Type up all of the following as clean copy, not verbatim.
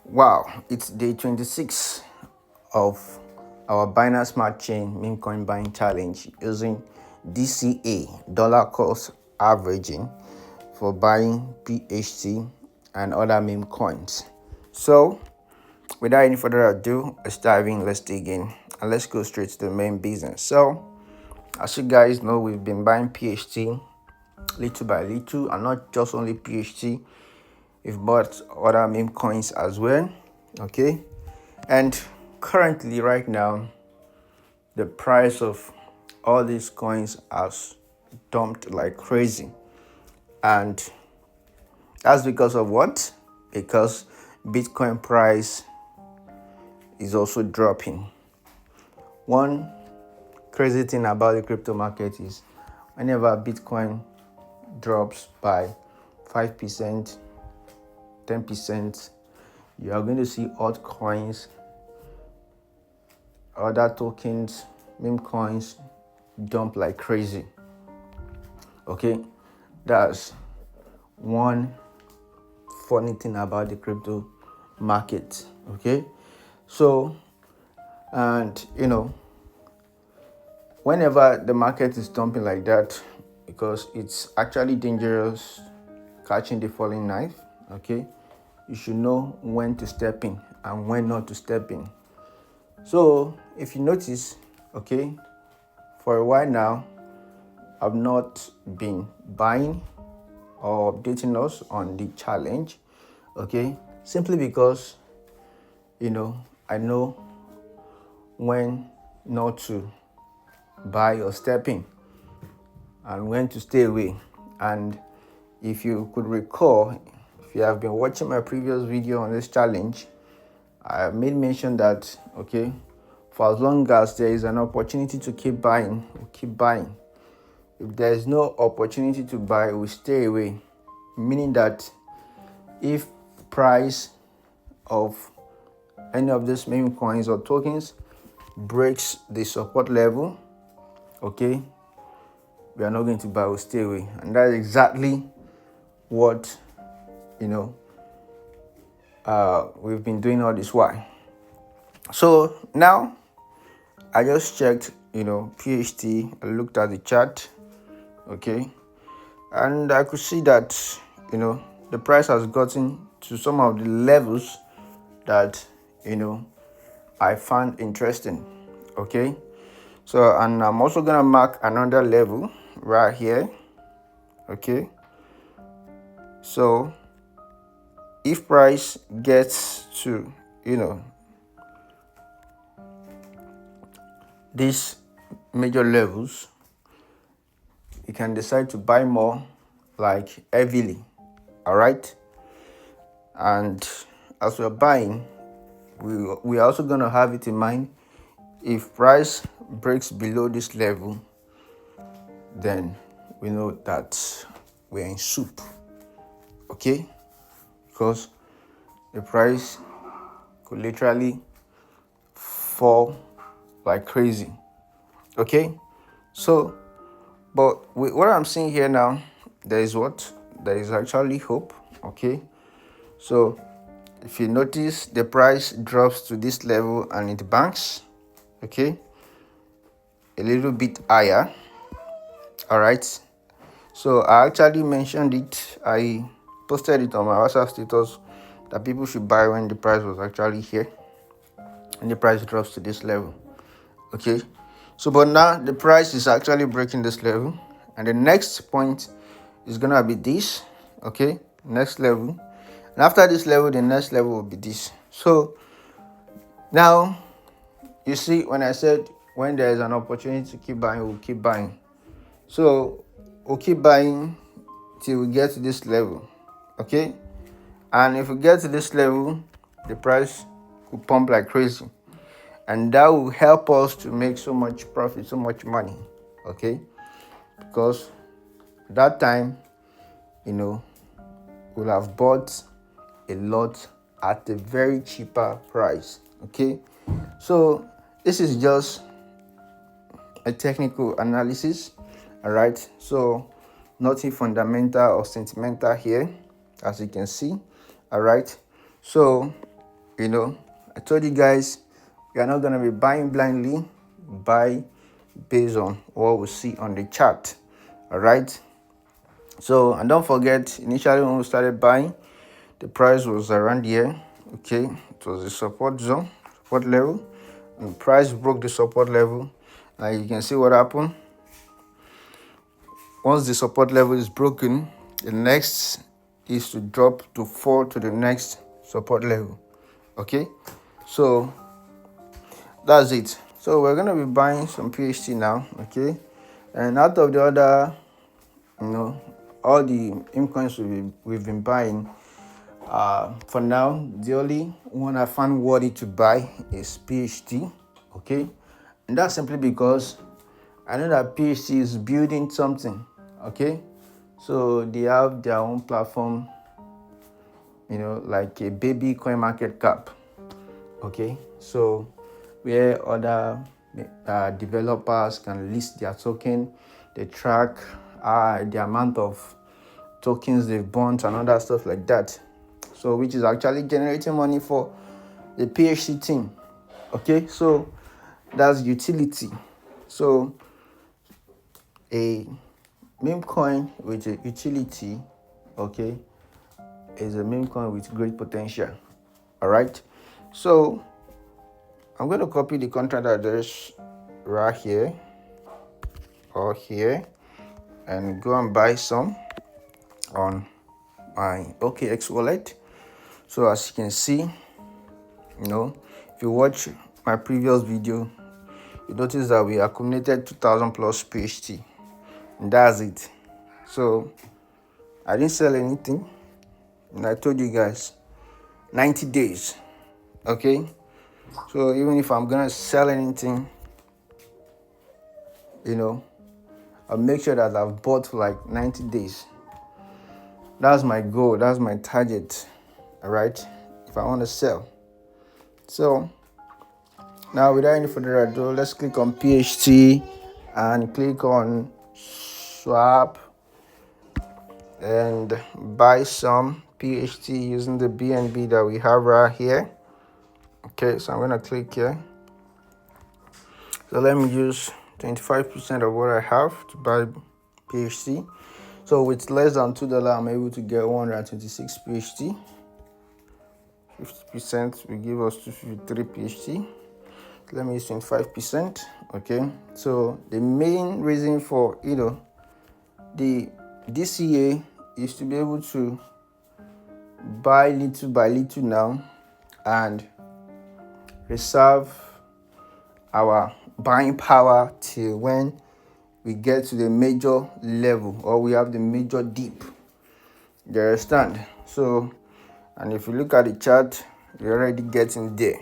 Wow, it's day 26 of our Binance Smart Chain meme coin buying challenge using DCA dollar cost averaging for buying BSC and other meme coins. So, without any further ado, let's dive in, let's dig in, and let's go straight to the main business. So, as you guys know, we've been buying PHT little by little, and not just only PHT. We've bought other meme coins as well. Okay, and currently, right now, the price of all these coins has dumped like crazy, and that's because of what? Because Bitcoin price is also dropping. One crazy thing about the crypto market is whenever Bitcoin drops by 5%, 10%, you are going to see altcoins, other tokens, meme coins dump like crazy. Okay, that's one funny thing about the crypto market. Okay, so, and whenever the market is dumping like that, because it's actually dangerous catching the falling knife. Okay, you should know when to step in and when not to step in. So if you notice, okay, for a while now, I've not been buying or updating us on the challenge, okay, simply because I know when not to buy or step in and when to stay away. And if you could recall, if you have been watching my previous video on this challenge, I made mention that, okay, for as long as there is an opportunity to keep buying, we'll keep buying. If there is no opportunity to buy, we stay away. Meaning that if price of any of these meme coins or tokens breaks the support level, okay, we are not going to buy, we'll stay away. And that's exactly what we've been doing all this while. So now I just checked PHT, I looked at the chart, okay, and I could see that the price has gotten to some of the levels that I found interesting. Okay, so, and I'm also gonna mark another level right here. Okay, so if price gets to these major levels, you can decide to buy more, like heavily. All right, and as we're buying, we are also going to have it in mind, if price breaks below this level, then we know that we're in soup. Okay, because the price could literally fall like crazy. Okay, so but what I'm seeing here now, there is actually hope. Okay, so if you notice, the price drops to this level and it banks, okay, a little bit higher. All right, so I actually mentioned it, I posted it on my WhatsApp status, that people should buy when the price was actually here and the price drops to this level. Okay, so but now the price is actually breaking this level, and the next point is gonna be this. Okay, next level, and after this level, the next level will be this. So now you see, when I said when there is an opportunity to keep buying, we'll keep buying. So we'll keep buying till we get to this level. Okay, and if we get to this level, the price will pump like crazy, and that will help us to make so much profit, so much money. Okay, because that time we'll have bought a lot at a very cheaper price. Okay, so this is just a technical analysis. All right, so nothing fundamental or sentimental here, as you can see. All right, so I told you guys we are not going to be buying blindly, buy based on what we see on the chart. All right. So, and don't forget, initially when we started buying, the price was around here. Okay, it was a support zone, support level, and the price broke the support level. Now you can see what happened. Once the support level is broken, the next is to drop to fall to the next support level. Okay, so that's it. So we're gonna be buying some PHT now. Okay, and out of the other, all the meme coins we've been buying, for now the only one I found worthy to buy is PHT. Okay, and that's simply because I know that PHT is building something. Okay, so they have their own platform, like a baby coin market cap. Okay, so where other developers can list their token, they track the amount of tokens they've burnt and other stuff like that. So which is actually generating money for the PHC team. Okay, so that's utility. So a meme coin with a utility, okay, is a meme coin with great potential. All right, so I'm going to copy the contract address right here or here and go and buy some on my OKX wallet. So as you can see, if you watch my previous video, you notice that we accumulated 2000 plus PHT, and that's it. So I didn't sell anything, and I told you guys 90 days. Okay, so even if I'm gonna sell anything, I'll make sure that I've bought for like 90 days. That's my goal, that's my target. All right, if I want to sell. So now without any further ado, let's click on PHT and click on swap and buy some PHT using the BNB that we have right here. Okay, so I'm gonna click here. So let me use 25% of what I have to buy PHT. So with less than $2, I'm able to get 126 PHT. 50% will give us 253 PHT. Let me use 25%. Okay, so the main reason for the DCA is to be able to buy little by little now and reserve our buying power till when we get to the major level or we have the major dip. You understand? So, and if you look at the chart, we're already getting there.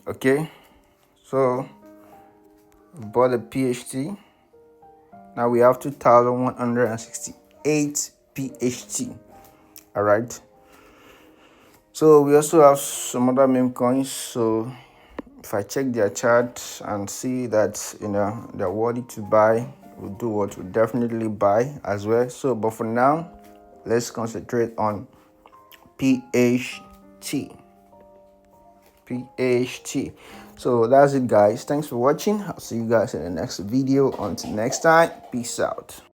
Okay, so we bought the PHT. Now we have 2168 PHT. All right, so we also have some other meme coins. So if I check their chart and see that they're worthy to buy, we'll do what we definitely buy as well. So but for now, let's concentrate on PHT. So that's it, guys. Thanks for watching. I'll see you guys in the next video. Until next time, peace out.